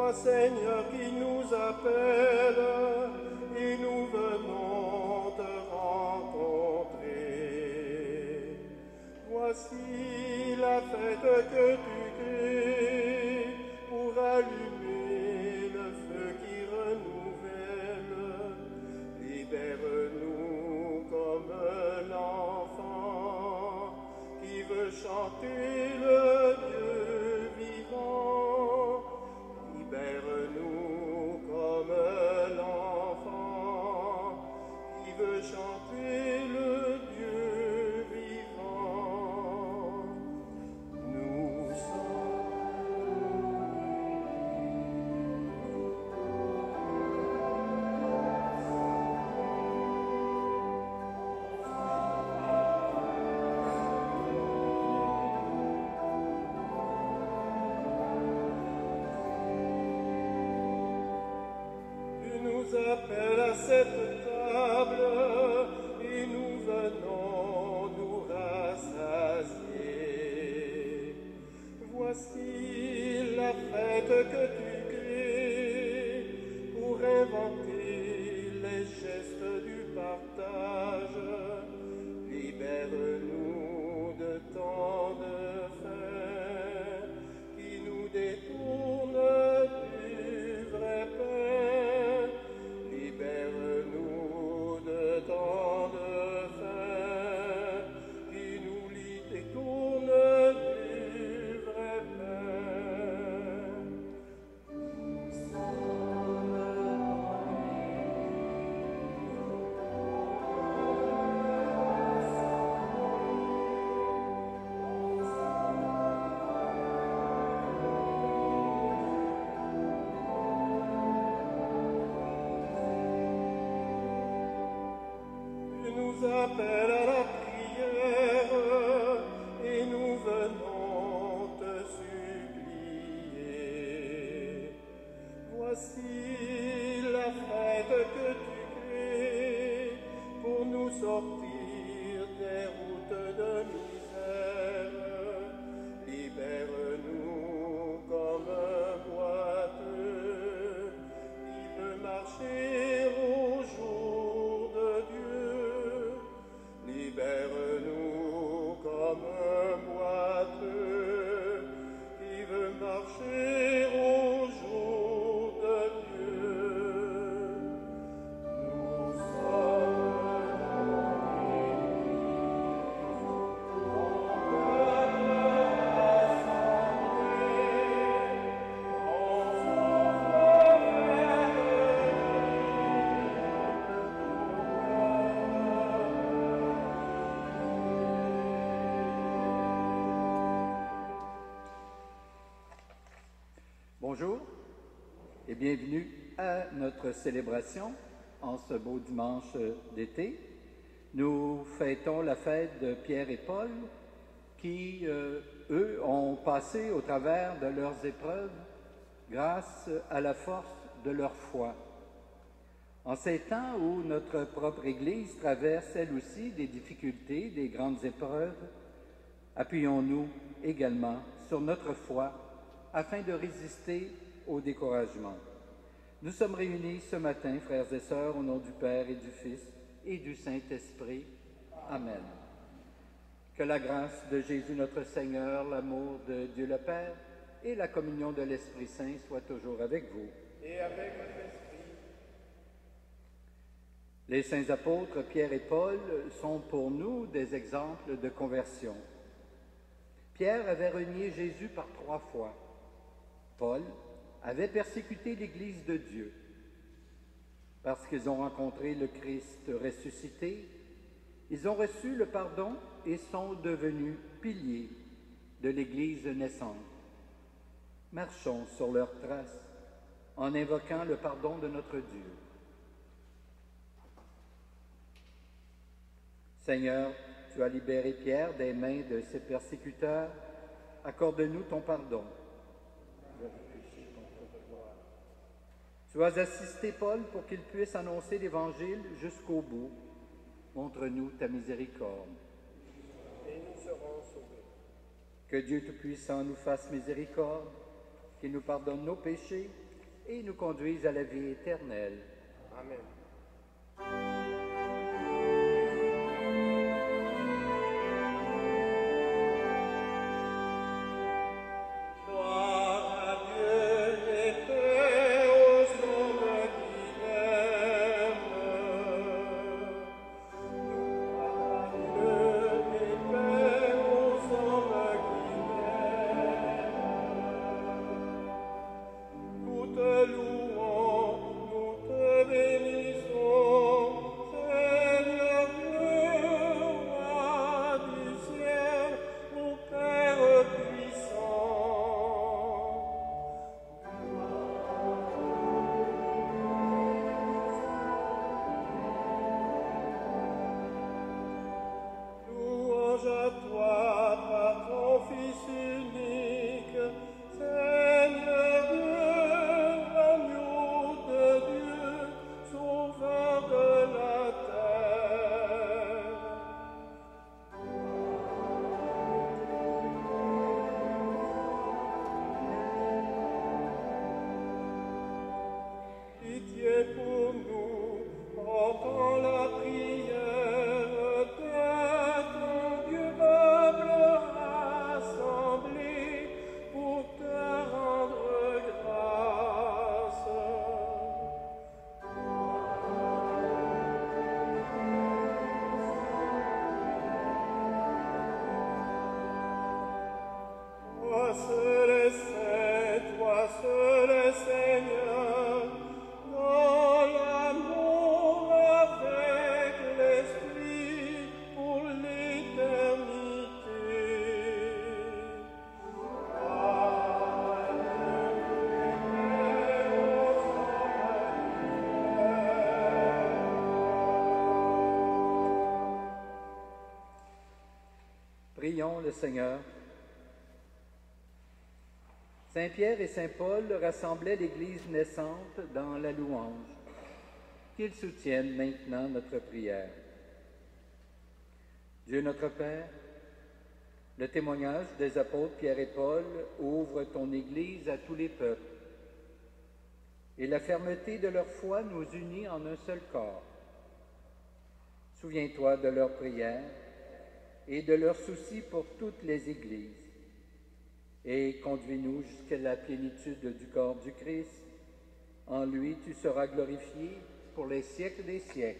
Toi, Seigneur, qui nous appelle, et nous venons te rencontrer. Voici la fête que tu crées pour allumer le feu qui renouvelle. Libère-nous comme l'enfant qui veut chanter le Dieu vivant. Libère-nous comme l'enfant qui veut chanter le Dieu vivant. Nous appelle à cette table et nous venons nous rassasier. Voici la fête que tu crées pour inventer les gestes du partage. Libère-nous de tant de faits qui nous détournent du vrai pain. Libère-nous de tant de faits qui nous détournent du vrai pain. Nous sommes appelle à la prière et nous venons te supplier. Voici la fête que tu crées pour nous sortir des routes de misère. Libère-nous comme un boiteux qui peut marcher au jour de Dieu. Libère-nous comme un boiteux qui veut marcher au jour de Dieu. Nous Bonjour et bienvenue à notre célébration en ce beau dimanche d'été. Nous fêtons la fête de Pierre et Paul qui, eux, ont passé au travers de leurs épreuves grâce à la force de leur foi. En ces temps où notre propre Église traverse elle aussi des difficultés, des grandes épreuves, appuyons-nous également sur notre foi afin de résister au découragement. Nous sommes réunis ce matin, frères et sœurs, au nom du Père et du Fils et du Saint-Esprit. Amen. Que la grâce de Jésus notre Seigneur, l'amour de Dieu le Père et la communion de l'Esprit Saint soient toujours avec vous. et avec votre esprit. Les saints apôtres Pierre et Paul sont pour nous des exemples de conversion. Pierre avait renié Jésus par 3 fois. Paul avait persécuté l'Église de Dieu. Parce qu'ils ont rencontré le Christ ressuscité, ils ont reçu le pardon et sont devenus piliers de l'Église naissante. Marchons sur leurs traces en invoquant le pardon de notre Dieu. Seigneur, tu as libéré Pierre des mains de ses persécuteurs. Accorde-nous ton pardon. Tu as assisté Paul pour qu'il puisse annoncer l'Évangile jusqu'au bout. Montre-nous ta miséricorde. Et nous serons sauvés. Que Dieu Tout-Puissant nous fasse miséricorde, qu'il nous pardonne nos péchés et nous conduise à la vie éternelle. Amen. Prions le Seigneur. Saint Pierre et Saint Paul rassemblaient l'Église naissante dans la louange. Qu'ils soutiennent maintenant notre prière. Dieu notre Père, le témoignage des apôtres Pierre et Paul ouvre ton Église à tous les peuples. Et la fermeté de leur foi nous unit en un seul corps. Souviens-toi de leurs prières et de leurs soucis pour toutes les églises. Et conduis-nous jusqu'à la plénitude du corps du Christ. En lui, tu seras glorifié pour les siècles des siècles.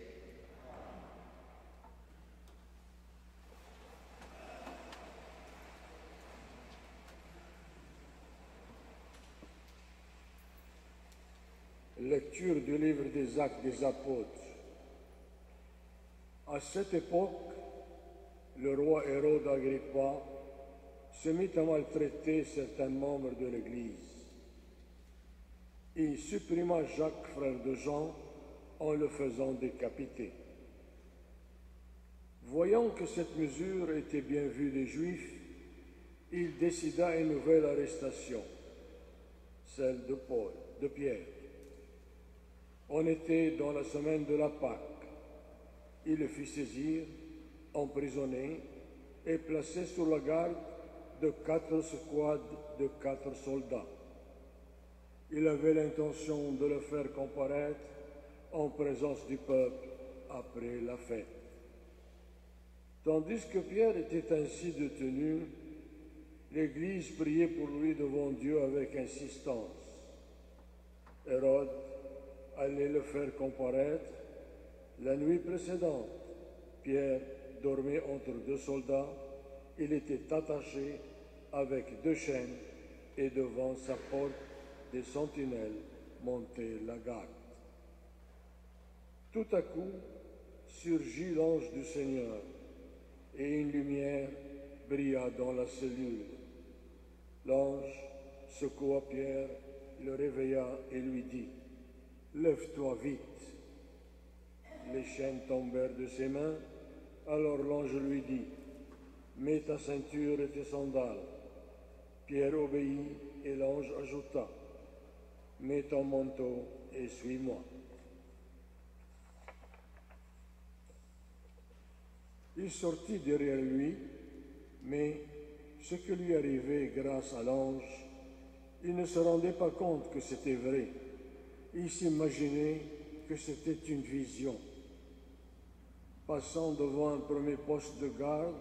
Lecture du livre des Actes des Apôtres. À cette époque, le roi Hérode Agrippa se mit à maltraiter certains membres de l'Église. Il supprima Jacques, frère de Jean, en le faisant décapiter. Voyant que cette mesure était bien vue des Juifs, il décida une nouvelle arrestation, celle de Pierre. On était dans la semaine de la Pâque. Il le fit saisir, emprisonné et placé sous la garde de 4 squads de 4 soldats. Il avait l'intention de le faire comparaître en présence du peuple après la fête. Tandis que Pierre était ainsi détenu, l'Église priait pour lui devant Dieu avec insistance. Hérode allait le faire comparaître. La nuit précédente, Pierre dormait entre 2 soldats. Il était attaché avec 2 chaînes et devant sa porte, des sentinelles montaient la garde. Tout à coup, surgit l'ange du Seigneur et une lumière brilla dans la cellule. L'ange secoua Pierre, le réveilla et lui dit « Lève-toi vite !» Les chaînes tombèrent de ses mains. Alors l'ange lui dit « Mets ta ceinture et tes sandales. » Pierre obéit et l'ange ajouta « Mets ton manteau et suis-moi. » Il sortit derrière lui, mais ce qui lui arrivait grâce à l'ange, il ne se rendait pas compte que c'était vrai. Ils s'imaginaient que c'était une vision. Passant devant un premier poste de garde,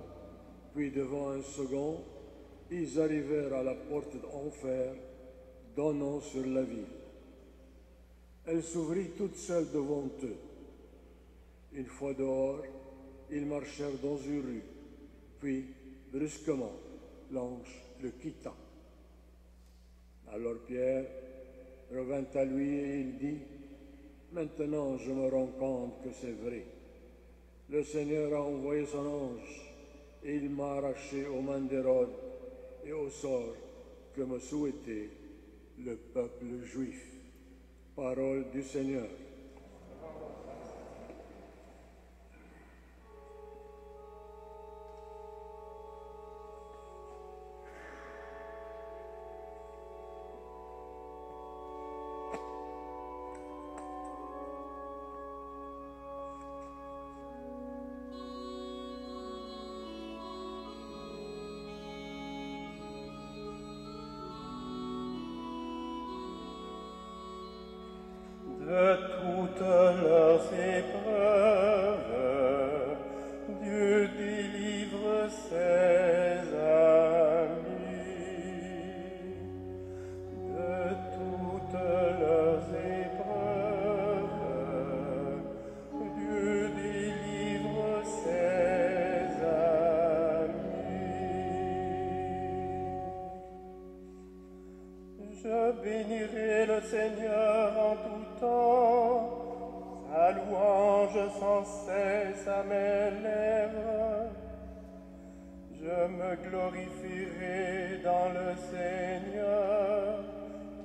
puis devant un second, ils arrivèrent à la porte d'enfer donnant sur la ville. Elle s'ouvrit toute seule devant eux. Une fois dehors, ils marchèrent dans une rue, puis, brusquement, l'ange le quitta. Alors Pierre revint à lui et il dit, « Maintenant je me rends compte que c'est vrai. Le Seigneur a envoyé son ange et il m'a arraché aux mains d'Hérode et au sort que me souhaitait le peuple juif. » Parole du Seigneur. De toutes leurs épreuves, Dieu délivre ses amis. De toutes leurs épreuves, Dieu délivre ses amis. Je bénirai le Seigneur en tout temps, sa louange sans cesse à mes lèvres. Je me glorifierai dans le Seigneur,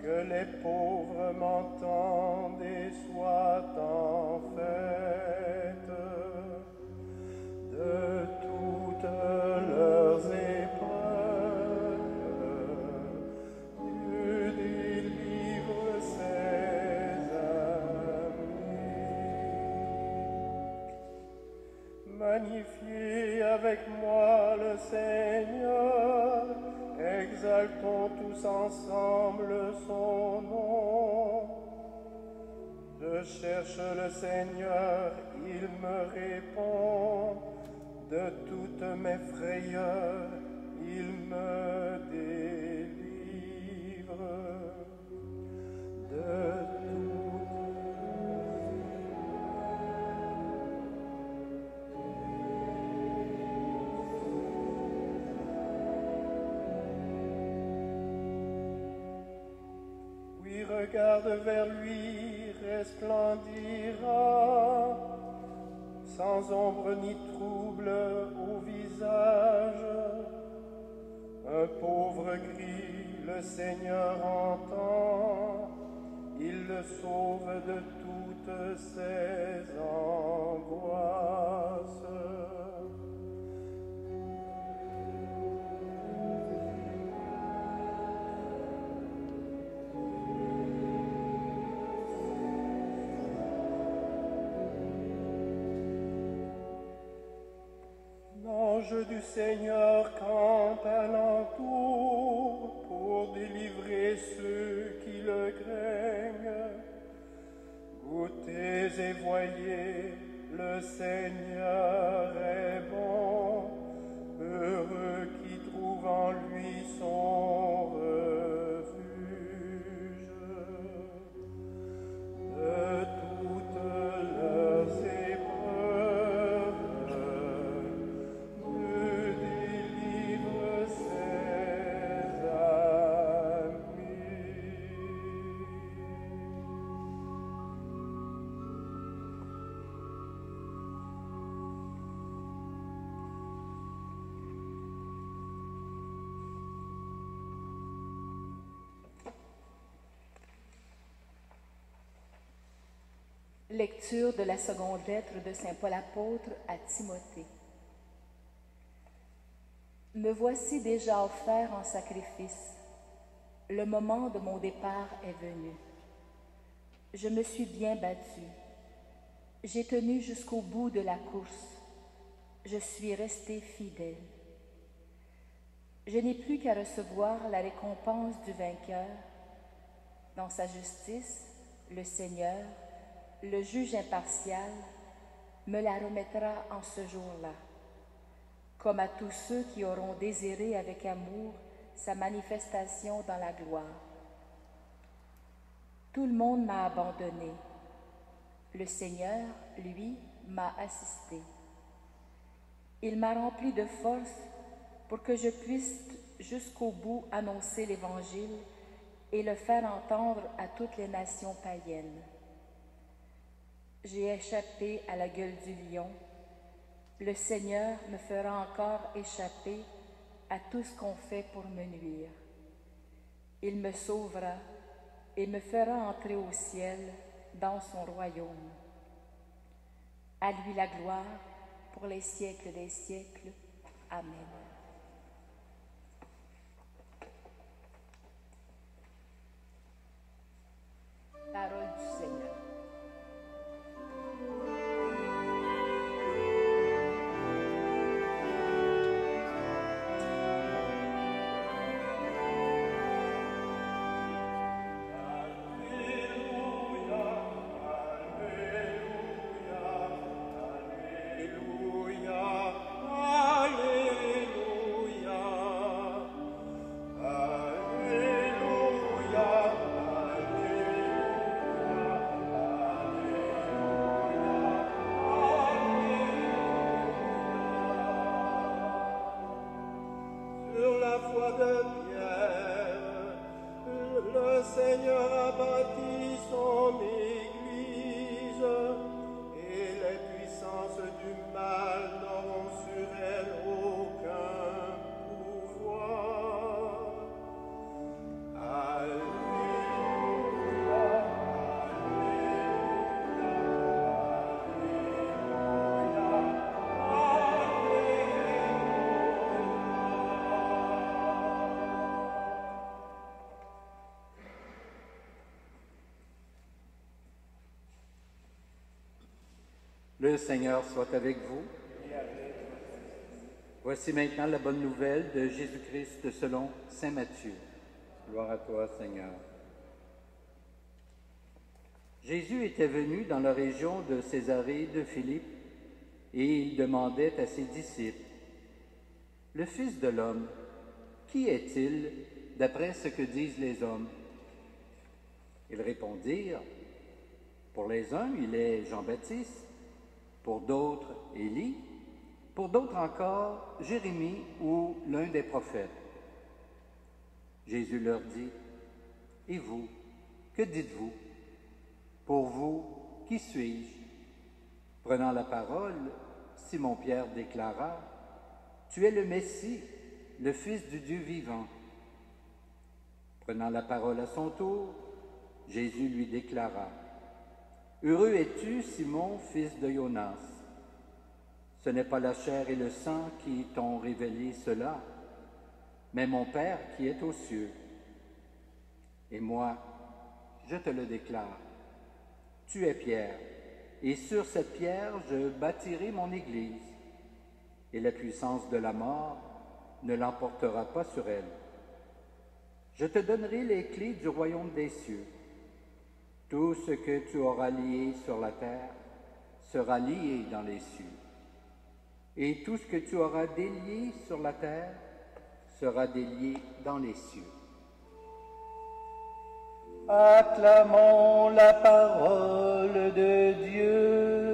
que les pauvres m'entendent et soient en fête. De toutes leurs épreuves, Dieu délivre ses amis. Magnifiez avec moi le Seigneur, exaltons tous ensemble son nom. Je cherche le Seigneur, il me répond, de toutes mes frayeurs, il me délivre. De regarde vers lui, resplendira, sans ombre ni trouble au visage. Un pauvre cri, le Seigneur entend, il le sauve de toutes ses angoisses. L'ange du Seigneur campe alentour pour délivrer ceux qui le craignent. Goûtez et voyez, le Seigneur est bon, heureux qui trouve en lui son refuge. De toutes leurs épreuves, Dieu délivre ses amis. Lecture de la seconde lettre de saint Paul apôtre à Timothée. Me voici déjà offert en sacrifice. Le moment de mon départ est venu. Je me suis bien battue. J'ai tenu jusqu'au bout de la course. Je suis restée fidèle. Je n'ai plus qu'à recevoir la récompense du vainqueur. Dans sa justice, Le Seigneur, le juge impartial, me la remettra en ce jour-là, comme à tous ceux qui auront désiré avec amour sa manifestation dans la gloire. Tout le monde m'a abandonné. Le Seigneur, lui, m'a assisté. Il m'a rempli de force pour que je puisse jusqu'au bout annoncer l'Évangile et le faire entendre à toutes les nations païennes. J'ai échappé à la gueule du lion. Le Seigneur me fera encore échapper à tout ce qu'on fait pour me nuire. Il me sauvera et me fera entrer au ciel dans son royaume. À lui la gloire pour les siècles des siècles. Amen. Parole du Seigneur. Le Seigneur soit avec vous. Voici maintenant la bonne nouvelle de Jésus-Christ selon saint Matthieu. Gloire à toi, Seigneur. Jésus était venu dans la région de Césarée de Philippe et il demandait à ses disciples, « Le Fils de l'homme, qui est-il d'après ce que disent les hommes ?» Ils répondirent, « Pour les uns, il est Jean-Baptiste, pour d'autres, Élie, pour d'autres encore, Jérémie ou l'un des prophètes. » Jésus leur dit, « Et vous, que dites-vous? Pour vous, qui suis-je? » Prenant la parole, Simon-Pierre déclara, « Tu es le Messie, le Fils du Dieu vivant. » Prenant la parole à son tour, Jésus lui déclara, « Heureux es-tu, Simon, fils de Jonas. Ce n'est pas la chair et le sang qui t'ont révélé cela, mais mon Père qui est aux cieux. Et moi, je te le déclare, tu es Pierre, et sur cette pierre je bâtirai mon Église, et la puissance de la mort ne l'emportera pas sur elle. Je te donnerai les clés du royaume des cieux. Tout ce que tu auras lié sur la terre sera lié dans les cieux, et tout ce que tu auras délié sur la terre sera délié dans les cieux. » Acclamons la parole de Dieu.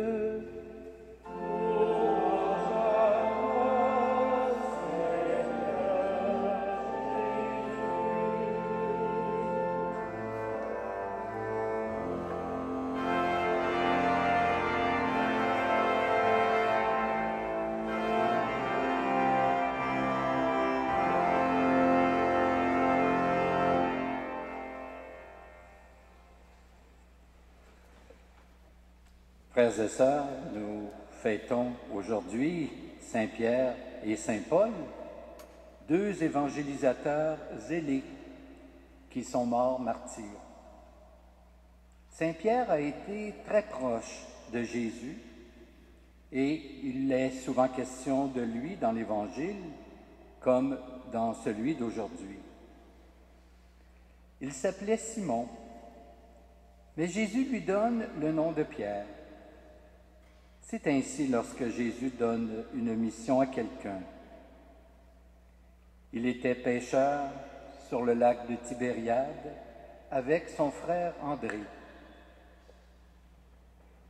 Frères et sœurs, nous fêtons aujourd'hui Saint Pierre et Saint Paul, deux évangélisateurs zélés qui sont morts martyrs. Saint Pierre a été très proche de Jésus et il est souvent question de lui dans l'Évangile comme dans celui d'aujourd'hui. Il s'appelait Simon, Mais Jésus lui donne le nom de Pierre. C'est ainsi lorsque Jésus donne une mission à quelqu'un. Il était pêcheur sur le lac de Tibériade avec son frère André.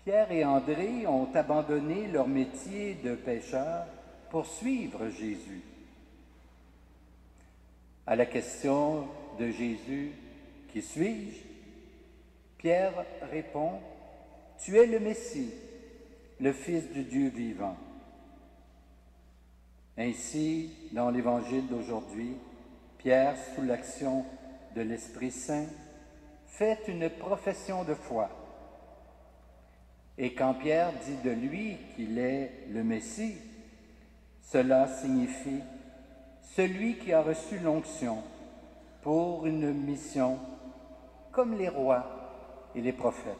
Pierre et André ont abandonné leur métier de pêcheur pour suivre Jésus. À la question de Jésus, « Qui suis-je ?» Pierre répond, « Tu es le Messie, le Fils du Dieu vivant. » Ainsi, dans l'Évangile d'aujourd'hui, Pierre, sous l'action de l'Esprit Saint, fait une profession de foi. Et quand Pierre dit de lui qu'il est le Messie, cela signifie celui qui a reçu l'onction pour une mission comme les rois et les prophètes.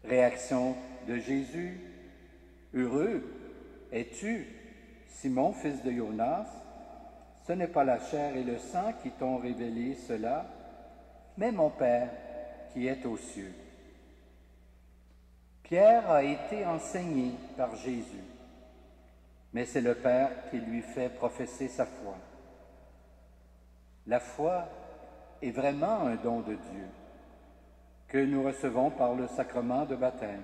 Réaction de Jésus, « Heureux es-tu, Simon, fils de Jonas, ce n'est pas la chair et le sang qui t'ont révélé cela, mais mon Père qui est aux cieux. » Pierre a été enseigné par Jésus, mais c'est le Père qui lui fait professer sa foi. La foi est vraiment un don de Dieu que nous recevons par le sacrement de baptême.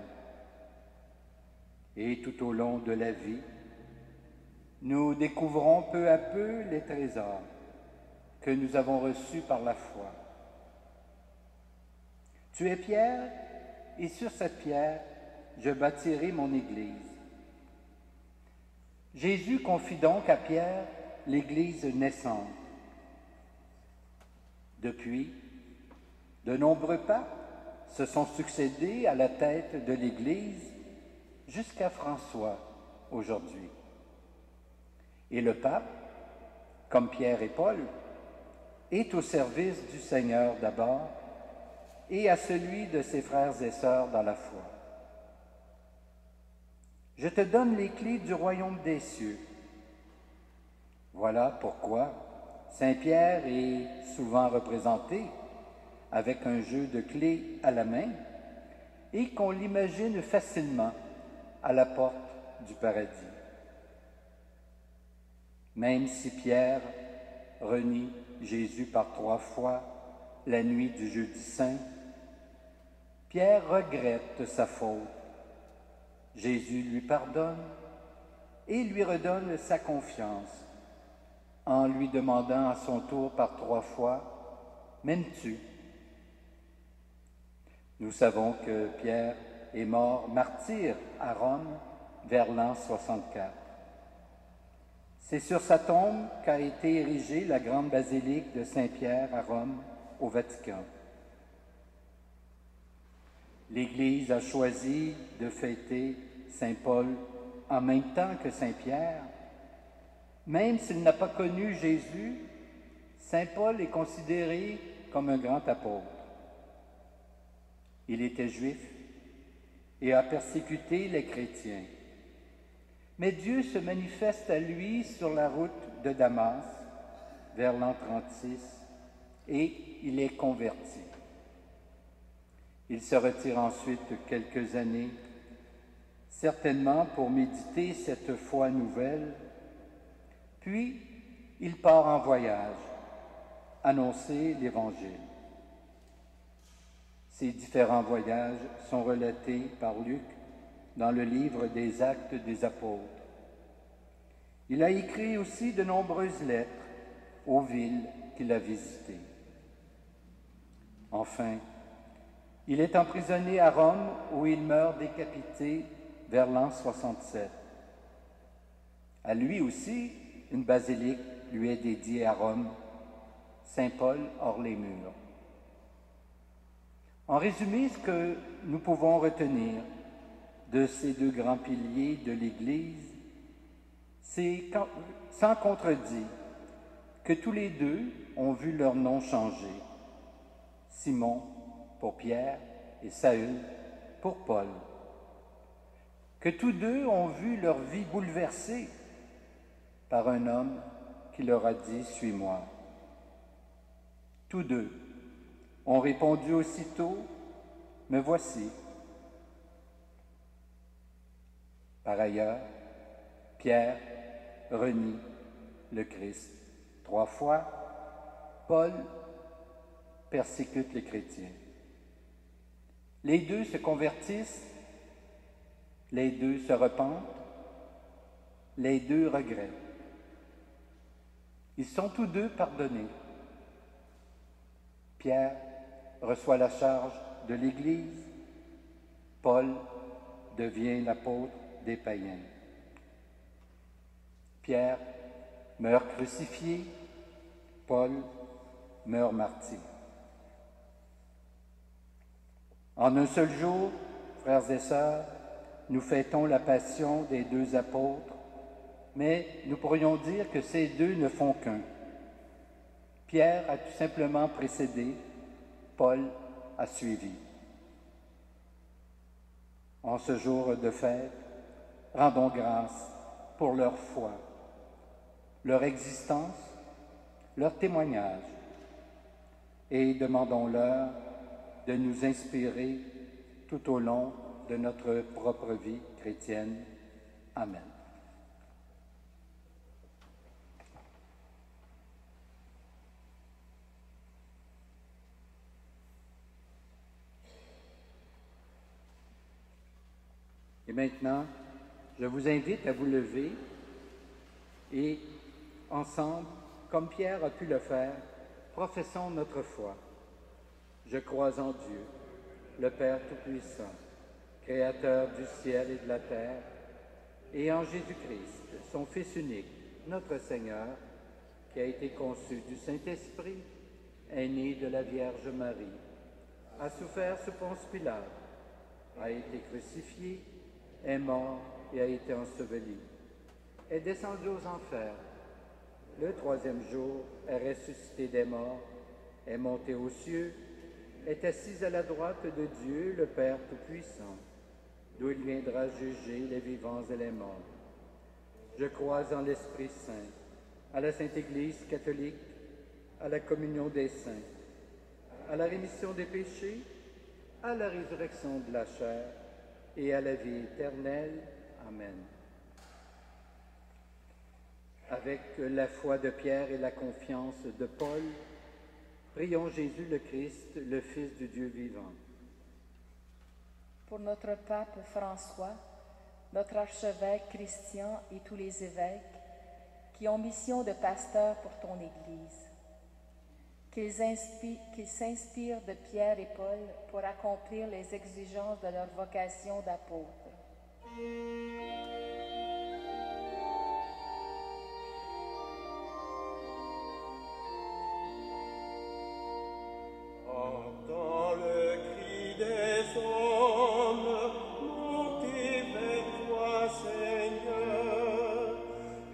Et tout au long de la vie, nous découvrons peu à peu les trésors que nous avons reçus par la foi. Tu es Pierre, et sur cette pierre, je bâtirai mon Église. Jésus confie donc à Pierre l'Église naissante. Depuis, de nombreux papes se sont succédés à la tête de l'Église jusqu'à François aujourd'hui. Et le pape, comme Pierre et Paul, est au service du Seigneur d'abord et à celui de ses frères et sœurs dans la foi. Je te donne les clés du royaume des cieux. Voilà pourquoi Saint Pierre est souvent représenté avec un jeu de clés à la main et qu'on l'imagine facilement à la porte du paradis. Même si Pierre renie Jésus par 3 fois la nuit du jeudi saint, Pierre regrette sa faute. Jésus lui pardonne et lui redonne sa confiance en lui demandant à son tour par 3 fois « M'aimes-tu » Nous savons que Pierre est mort martyr à Rome vers l'an 64. C'est sur sa tombe qu'a été érigée la grande basilique de Saint-Pierre à Rome, au Vatican. L'Église a choisi de fêter Saint Paul en même temps que Saint Pierre. Même s'il n'a pas connu Jésus, Saint Paul est considéré comme un grand apôtre. Il était juif et a persécuté les chrétiens. Mais Dieu se manifeste à lui sur la route de Damas vers l'an 36 et il est converti. Il se retire ensuite quelques années, certainement pour méditer cette foi nouvelle, puis il part en voyage, annoncer l'Évangile. Ces différents voyages sont relatés par Luc dans le livre des Actes des Apôtres. Il a écrit aussi de nombreuses lettres aux villes qu'il a visitées. Enfin, il est emprisonné à Rome où il meurt décapité vers l'an 67. À lui aussi, une basilique lui est dédiée à Rome, Saint-Paul hors les murs. En résumé, ce que nous pouvons retenir de ces 2 grands piliers de l'Église, c'est sans contredit que tous les 2 ont vu leur nom changer. Simon pour Pierre et Saül pour Paul. Que tous 2 ont vu leur vie bouleversée par un homme qui leur a dit « Suis-moi ». Tous 2 ont répondu aussitôt, « Me voici ». Par ailleurs, Pierre renie le Christ 3 fois. Paul persécute les chrétiens. Les deux se convertissent, les deux se repentent, les deux regrettent. Ils sont tous deux pardonnés. Pierre reçoit la charge de l'Église, Paul devient l'apôtre des païens. Pierre meurt crucifié, Paul meurt martyr. En un seul jour, frères et sœurs, nous fêtons la passion des deux apôtres, mais nous pourrions dire que ces deux ne font qu'un. Pierre a tout simplement précédé, Paul a suivi. En ce jour de fête, rendons grâce pour leur foi, leur existence, leur témoignage, et demandons-leur de nous inspirer tout au long de notre propre vie chrétienne. Amen. Et maintenant, je vous invite à vous lever et, ensemble, comme Pierre a pu le faire, professons notre foi. Je crois en Dieu, le Père Tout-Puissant, Créateur du ciel et de la terre, et en Jésus-Christ, son Fils unique, notre Seigneur, qui a été conçu du Saint-Esprit, est né de la Vierge Marie, a souffert sous Ponce Pilate, a été crucifié, est mort et a été enseveli, est descendu aux enfers. Le 3e jour est ressuscité des morts, est monté aux cieux, est assis à la droite de Dieu, le Père Tout-Puissant, d'où il viendra juger les vivants et les morts. Je crois en l'Esprit Saint, à la Sainte Église catholique, à la communion des saints, à la rémission des péchés, à la résurrection de la chair et à la vie éternelle. Amen. Avec la foi de Pierre et la confiance de Paul, prions Jésus le Christ, le Fils du Dieu vivant. Pour notre pape François, notre archevêque Christian et tous les évêques qui ont mission de pasteur pour ton Église, qu'ils s'inspirent de Pierre et Paul pour accomplir les exigences de leur vocation d'apôtre. Entends le cri des hommes, montez vers toi, Seigneur.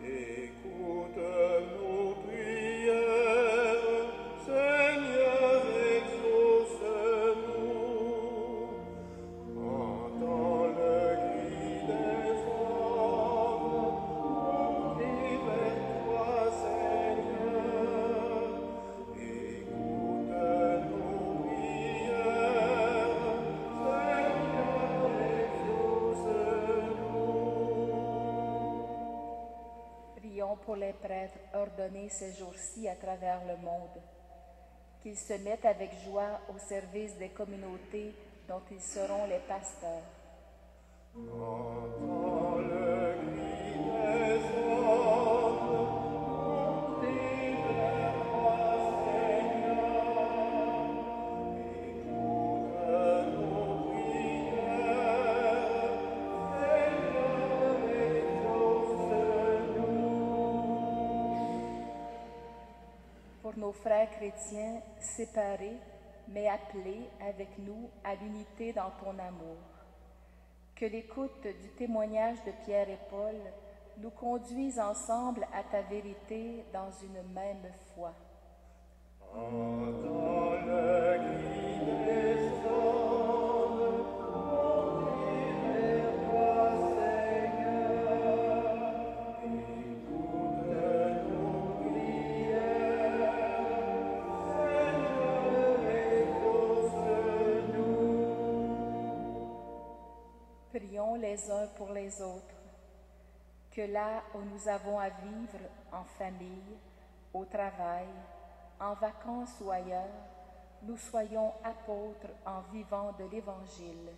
Écoute nos prières, Seigneur, exauce-nous. Entends le cri des hommes, montez vers toi, Seigneur. Écoute nos prières, Seigneur, exauce-nous. Prions pour les prêtres ordonnés ces jours-ci à travers le monde, qu'ils se mettent avec joie au service des communautés dont ils seront les pasteurs. Entends le cri des hommes, montez vers toi, Seigneur. Écoute nos prières, Seigneur, exauce-nous. Pour nos frères chrétiens séparés, mais appelés avec nous à l'unité dans ton amour, que l'écoute du témoignage de Pierre et Paul nous conduise ensemble à ta vérité dans une même foi. Entends le cri des hommes, montez vers toi, Seigneur. Écoute nos prières, Seigneur, exauce-nous. les uns pour les autres, que là où nous avons à vivre en famille, au travail, en vacances ou ailleurs, nous soyons apôtres en vivant de l'Évangile.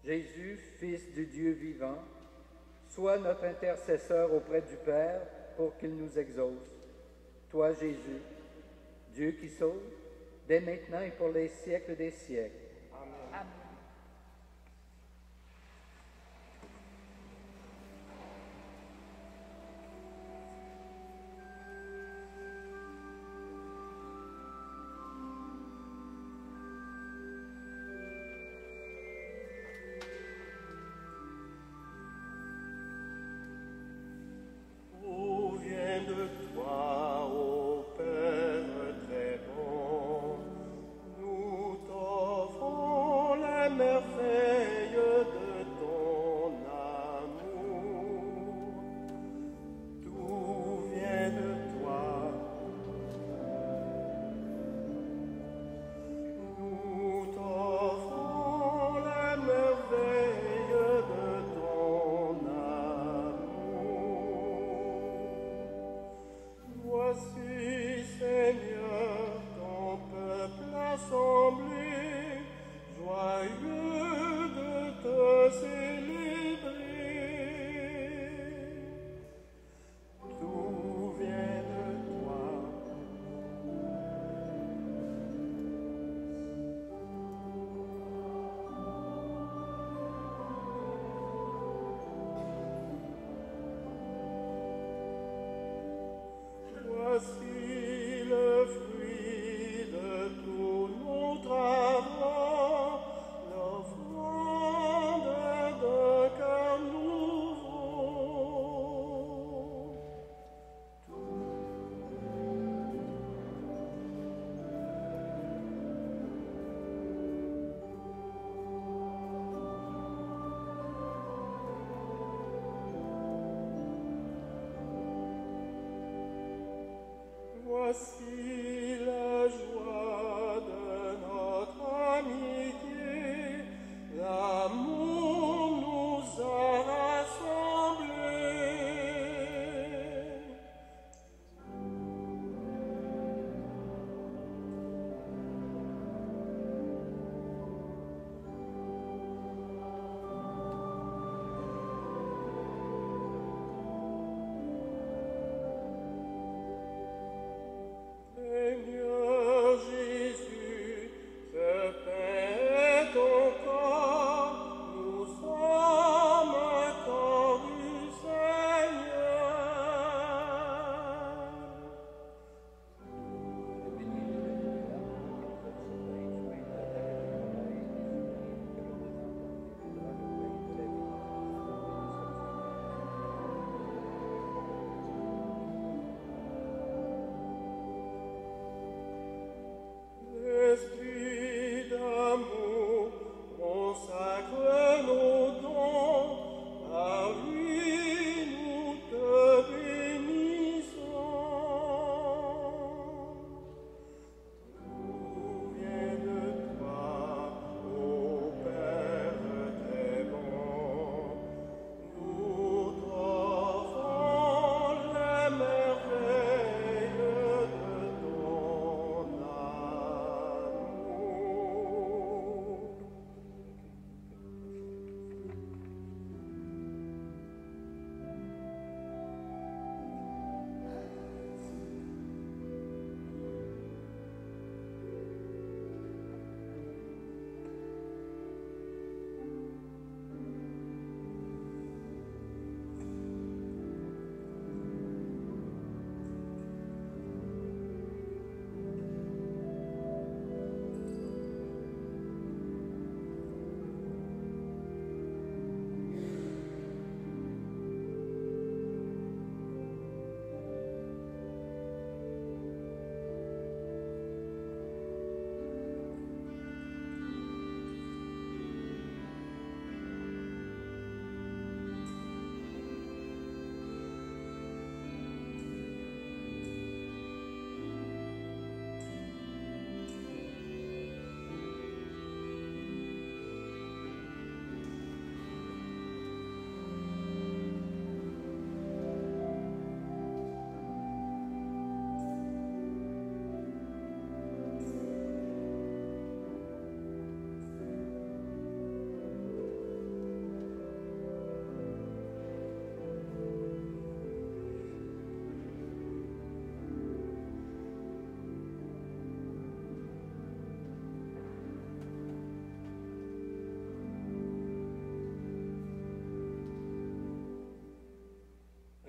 Jésus, Fils du Dieu vivant, sois notre intercesseur auprès du Père pour qu'il nous exauce. Toi, Jésus, Dieu qui sauve, dès maintenant et pour les siècles des siècles. Amen. Tout vient de toi, ô Père très bon. Nous t'offrons la merveille de ton amour. Tout vient de toi. Nous t'offrons la merveille de ton amour. Voici, Seigneur, ton peuple assemblé, joyeux de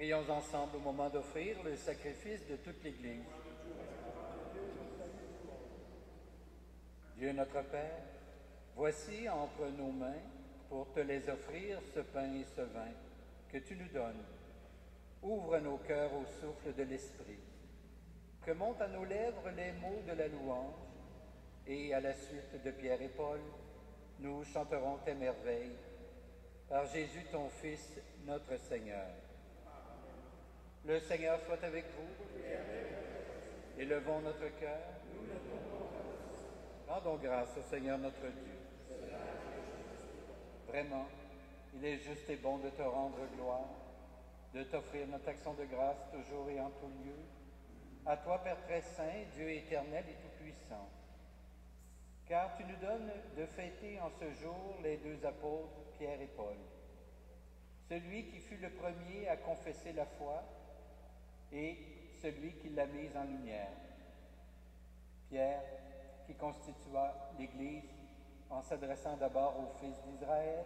Prions ensemble au moment d'offrir le sacrifice de toute l'Église. Dieu notre Père, voici entre nos mains, pour te les offrir, ce pain et ce vin que tu nous donnes. Ouvre nos cœurs au souffle de l'Esprit. Que montent à nos lèvres les mots de la louange, et à la suite de Pierre et Paul, nous chanterons tes merveilles. Par Jésus ton Fils, notre Seigneur. Le Seigneur soit avec vous. Élevons notre cœur. Rendons grâce au Seigneur notre Dieu. Vraiment, il est juste et bon de te rendre gloire, de t'offrir notre action de grâce toujours et en tout lieu. À toi, Père très saint, Dieu éternel et tout-puissant. Car tu nous donnes de fêter en ce jour les deux apôtres, Pierre et Paul. Celui qui fut le premier à confesser la foi et celui qui l'a mise en lumière. Pierre, qui constitua l'Église en s'adressant d'abord aux fils d'Israël,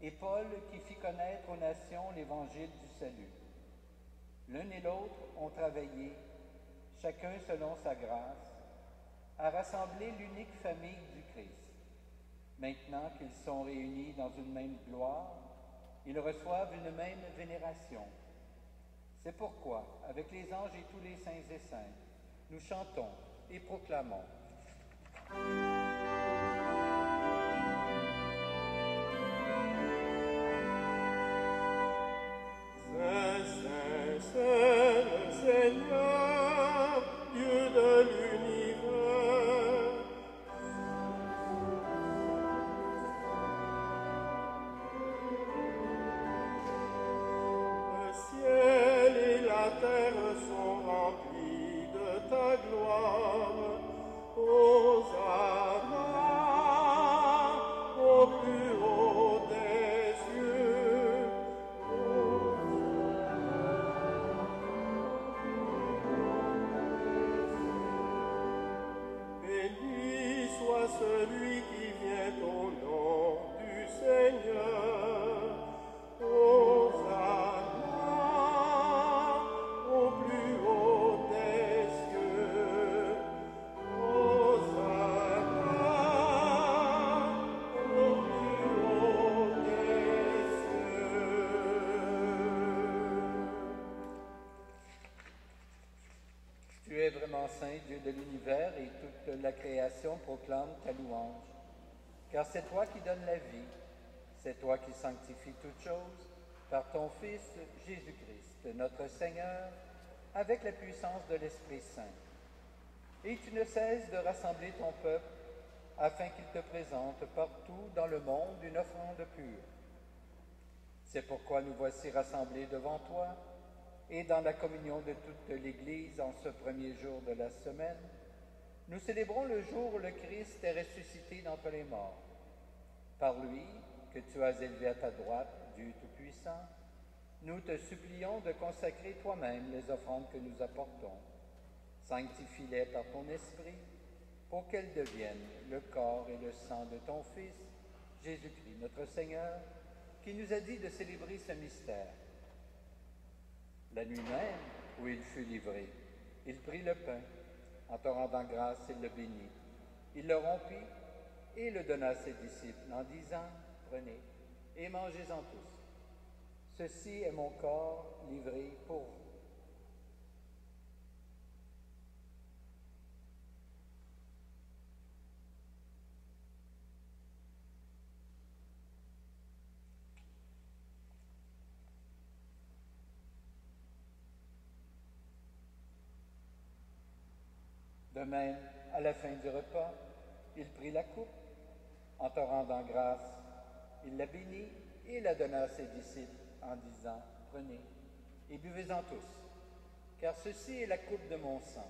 et Paul qui fit connaître aux nations l'évangile du salut. L'un et l'autre ont travaillé, chacun selon sa grâce, à rassembler l'unique famille du Christ. Maintenant qu'ils sont réunis dans une même gloire, ils reçoivent une même vénération. C'est pourquoi, avec les anges et tous les saints et saintes, nous chantons et proclamons. Saint, Saint, Saint, le Seigneur, Dieu de l'univers. Le ciel et la terre sont remplis de ta gloire. Hosanna au plus haut des cieux. Béni soit celui qui vient au nom du Seigneur. Hosanna au plus haut des cieux. Hosanna au plus haut des cieux. Tu es vraiment saint, Dieu de l'univers, et toute la création proclame ta louange. Car c'est toi qui donnes la vie, c'est toi qui sanctifies toutes choses, par ton Fils Jésus-Christ, notre Seigneur, avec la puissance de l'Esprit Saint. Et tu ne cesses de rassembler ton peuple, afin qu'il te présente partout dans le monde une offrande pure. C'est pourquoi nous voici rassemblés devant toi, et dans la communion de toute l'Église en ce premier jour de la semaine, nous célébrons le jour où le Christ est ressuscité d'entre les morts. Par lui, que tu as élevé à ta droite, Dieu Tout-Puissant, nous te supplions de consacrer toi-même les offrandes que nous apportons. Sanctifie-les par ton Esprit, pour qu'elles deviennent le corps et le sang de ton Fils, Jésus-Christ, notre Seigneur, qui nous a dit de célébrer ce mystère. La nuit même où il fut livré, il prit le pain. En te rendant grâce, il le bénit. Il le rompit et le donna à ses disciples en disant, « Prenez et mangez-en tous. Ceci est mon corps livré pour vous. » De même, à la fin du repas, il prit la coupe. En te rendant grâce, il la bénit et la donna à ses disciples en disant, « Prenez et buvez-en tous, car ceci est la coupe de mon sang,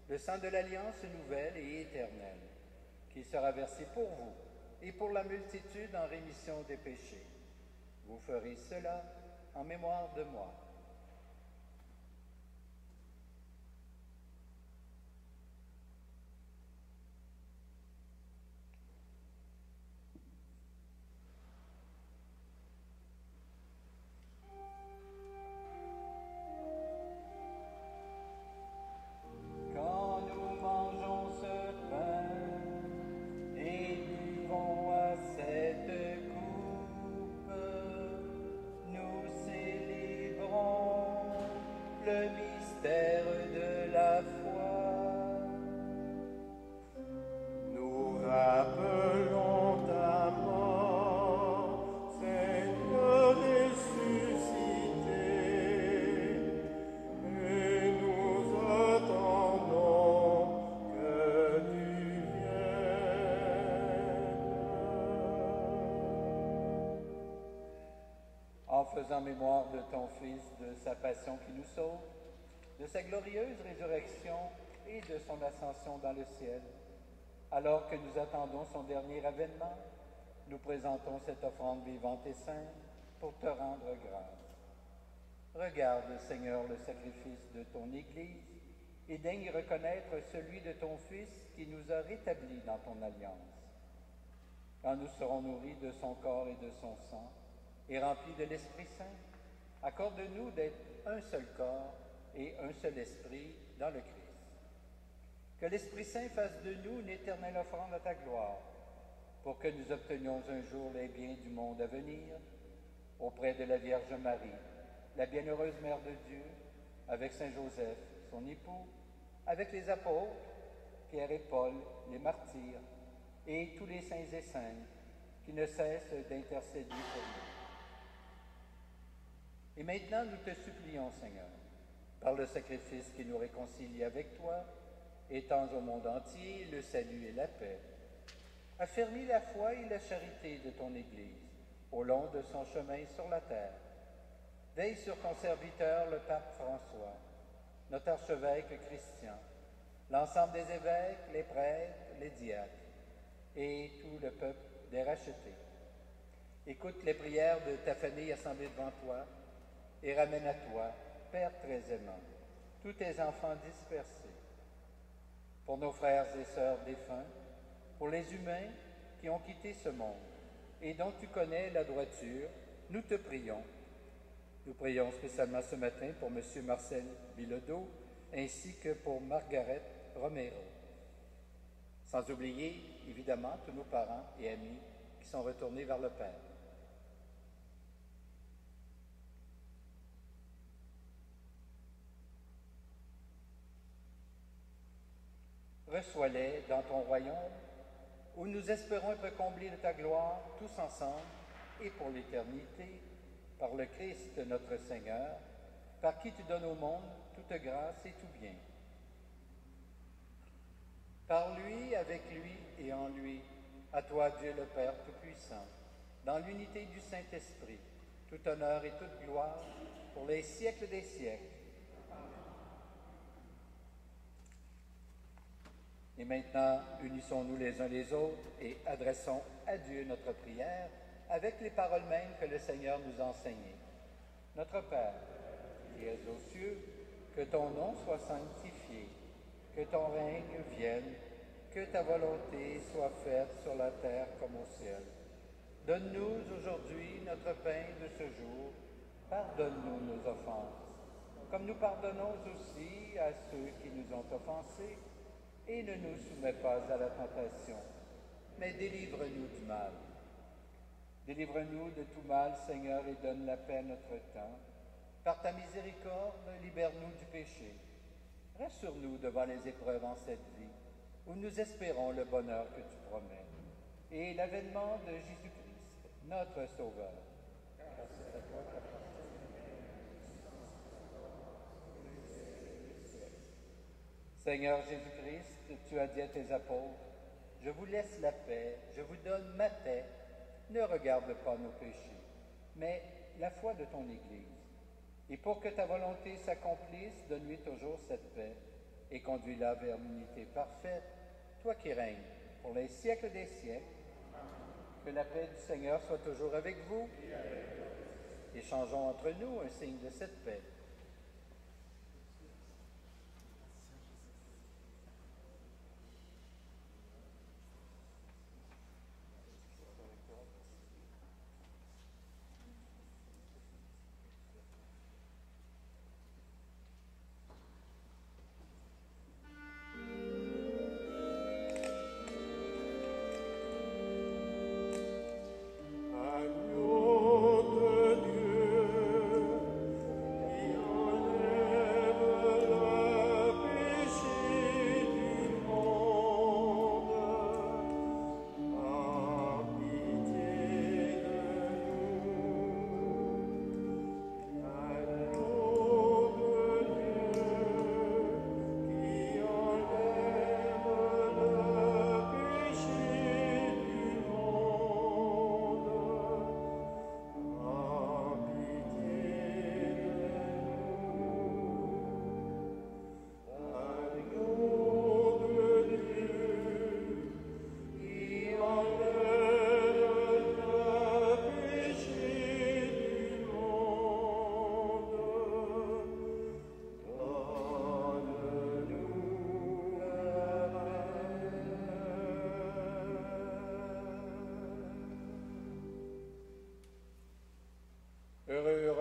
le sang de l'alliance nouvelle et éternelle, qui sera versé pour vous et pour la multitude en rémission des péchés. Vous ferez cela en mémoire de moi. » faisant mémoire de ton Fils, de sa passion qui nous sauve, de sa glorieuse résurrection et de son ascension dans le ciel. Alors que nous attendons son dernier avènement, nous présentons cette offrande vivante et sainte pour te rendre grâce. Regarde, Seigneur, le sacrifice de ton Église et daigne y reconnaître celui de ton Fils qui nous a rétablis dans ton alliance. Quand nous serons nourris de son corps et de son sang et remplis de l'Esprit Saint, accorde-nous d'être un seul corps et un seul esprit dans le Christ. Que l'Esprit Saint fasse de nous une éternelle offrande à ta gloire, pour que nous obtenions un jour les biens du monde à venir, auprès de la Vierge Marie, la bienheureuse Mère de Dieu, avec Saint Joseph, son époux, avec les apôtres, Pierre et Paul, les martyrs, et tous les saints et saintes qui ne cessent d'intercéder pour nous. Et maintenant, nous te supplions, Seigneur, par le sacrifice qui nous réconcilie avec toi, étends au monde entier le salut et la paix. Affermis la foi et la charité de ton Église au long de son chemin sur la terre. Veille sur ton serviteur, le pape François, notre archevêque Christian, l'ensemble des évêques, les prêtres, les diacres et tout le peuple des rachetés. Écoute les prières de ta famille assemblée devant toi et ramène à toi, Père très aimant, tous tes enfants dispersés. Pour nos frères et sœurs défunts, pour les humains qui ont quitté ce monde et dont tu connais la droiture, nous te prions. Nous prions spécialement ce matin pour M. Marcel Bilodeau ainsi que pour Margaret Romero. Sans oublier, évidemment, tous nos parents et amis qui sont retournés vers le Père. Reçois-les dans ton royaume, où nous espérons être comblés de ta gloire, tous ensemble, et pour l'éternité, par le Christ notre Seigneur, par qui tu donnes au monde toute grâce et tout bien. Par lui, avec lui et en lui, à toi Dieu le Père Tout-Puissant, dans l'unité du Saint-Esprit, tout honneur et toute gloire, pour les siècles des siècles. Et maintenant, unissons-nous les uns les autres et adressons à Dieu notre prière avec les paroles mêmes que le Seigneur nous a enseignées. Notre Père, qui es aux cieux, que ton nom soit sanctifié, que ton règne vienne, que ta volonté soit faite sur la terre comme au ciel. Donne-nous aujourd'hui notre pain de ce jour. Pardonne-nous nos offenses, comme nous pardonnons aussi à ceux qui nous ont offensés. Et ne nous soumets pas à la tentation, mais délivre-nous du mal. Délivre-nous de tout mal, Seigneur, et donne la paix à notre temps. Par ta miséricorde, libère-nous du péché. Rassure-nous devant les épreuves en cette vie, où nous espérons le bonheur que tu promets, et l'avènement de Jésus-Christ, notre Sauveur. Seigneur Jésus-Christ, tu as dit à tes apôtres, « Je vous laisse la paix, je vous donne ma paix. Ne regarde pas nos péchés, mais la foi de ton Église. Et pour que ta volonté s'accomplisse, donne-lui toujours cette paix et conduis-la vers l'unité parfaite, toi qui règnes pour les siècles des siècles. Que la paix du Seigneur soit toujours avec vous. Échangeons entre nous un signe de cette paix. Agneau de Dieu, qui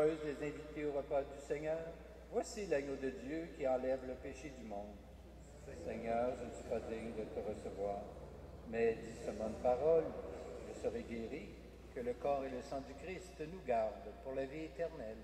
Heureuses les invités au repas du Seigneur. Voici l'agneau de Dieu qui enlève le péché du monde. Seigneur, je ne suis pas digne de te recevoir, mais dis seulement une parole, je serai guéri. Que le corps et le sang du Christ nous gardent pour la vie éternelle.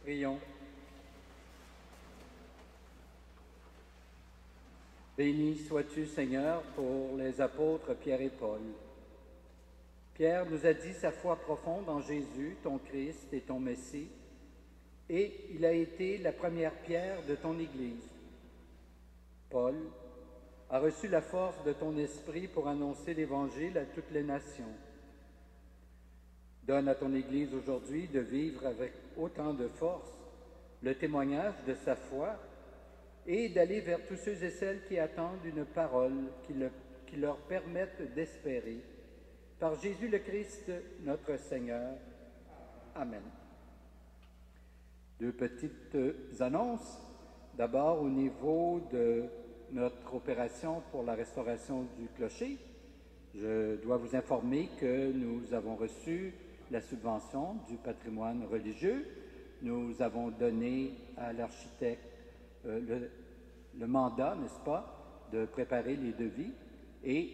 Prions. Béni sois-tu, Seigneur, pour les apôtres Pierre et Paul. Pierre nous a dit sa foi profonde en Jésus, ton Christ et ton Messie, et il a été la première pierre de ton Église. Paul a reçu la force de ton esprit pour annoncer l'Évangile à toutes les nations. Donne à ton Église aujourd'hui de vivre avec autant de force le témoignage de sa foi et d'aller vers tous ceux et celles qui attendent une parole qui leur permette d'espérer. Par Jésus le Christ, notre Seigneur. Amen. Deux petites annonces. D'abord, au niveau de notre opération pour la restauration du clocher, je dois vous informer que nous avons reçu la subvention du patrimoine religieux. Nous avons donné à l'architecte le mandat, n'est-ce pas, de préparer les devis et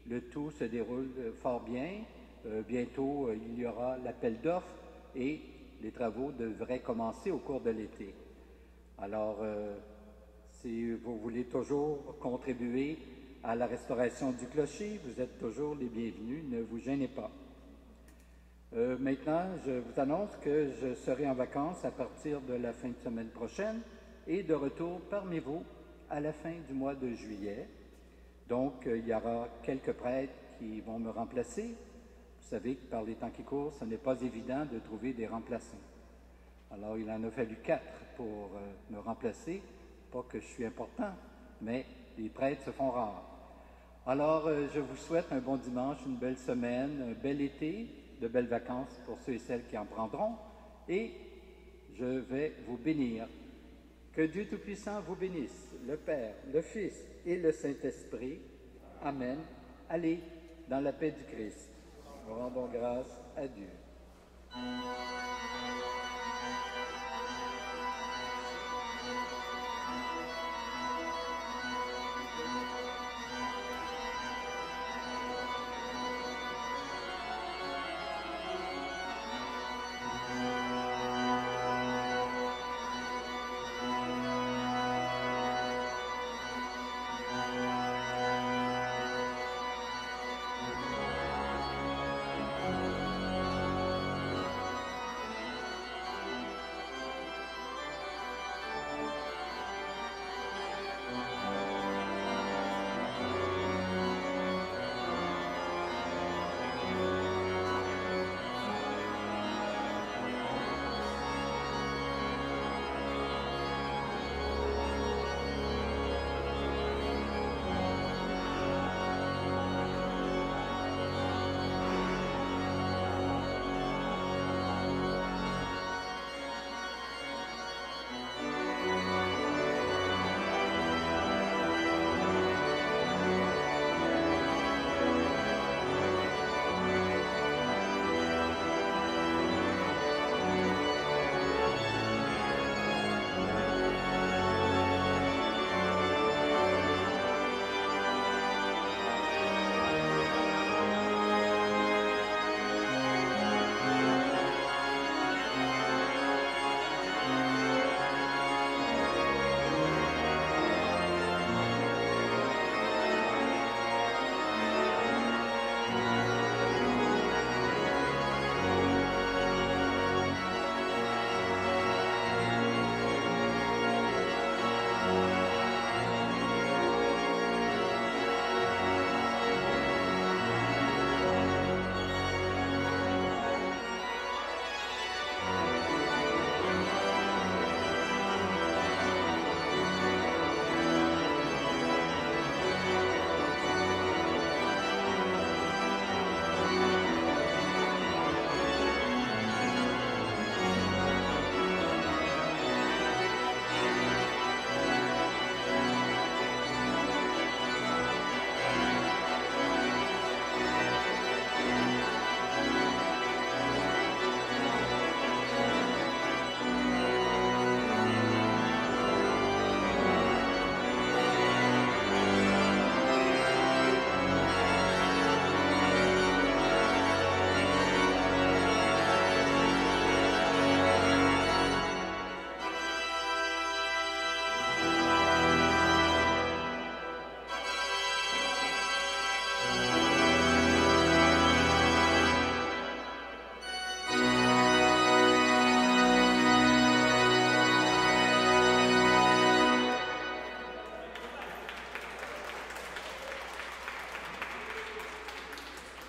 le tout se déroule fort bien. Bientôt, il y aura l'appel d'offres et les travaux devraient commencer au cours de l'été. Alors, si vous voulez toujours contribuer à la restauration du clocher, vous êtes toujours les bienvenus, ne vous gênez pas. Maintenant, je vous annonce que je serai en vacances à partir de la fin de semaine prochaine et de retour parmi vous à la fin du mois de juillet. Donc, il y aura quelques prêtres qui vont me remplacer. Vous savez que par les temps qui courent, ce n'est pas évident de trouver des remplaçants. Alors, il en a fallu 4 pour me remplacer. Pas que je suis important, mais les prêtres se font rares. Alors, je vous souhaite un bon dimanche, une belle semaine, un bel été, de belles vacances pour ceux et celles qui en prendront. Et je vais vous bénir. Que Dieu Tout-Puissant vous bénisse, le Père, le Fils et le Saint-Esprit. Amen. Allez dans la paix du Christ. Nous rendons grâce à Dieu.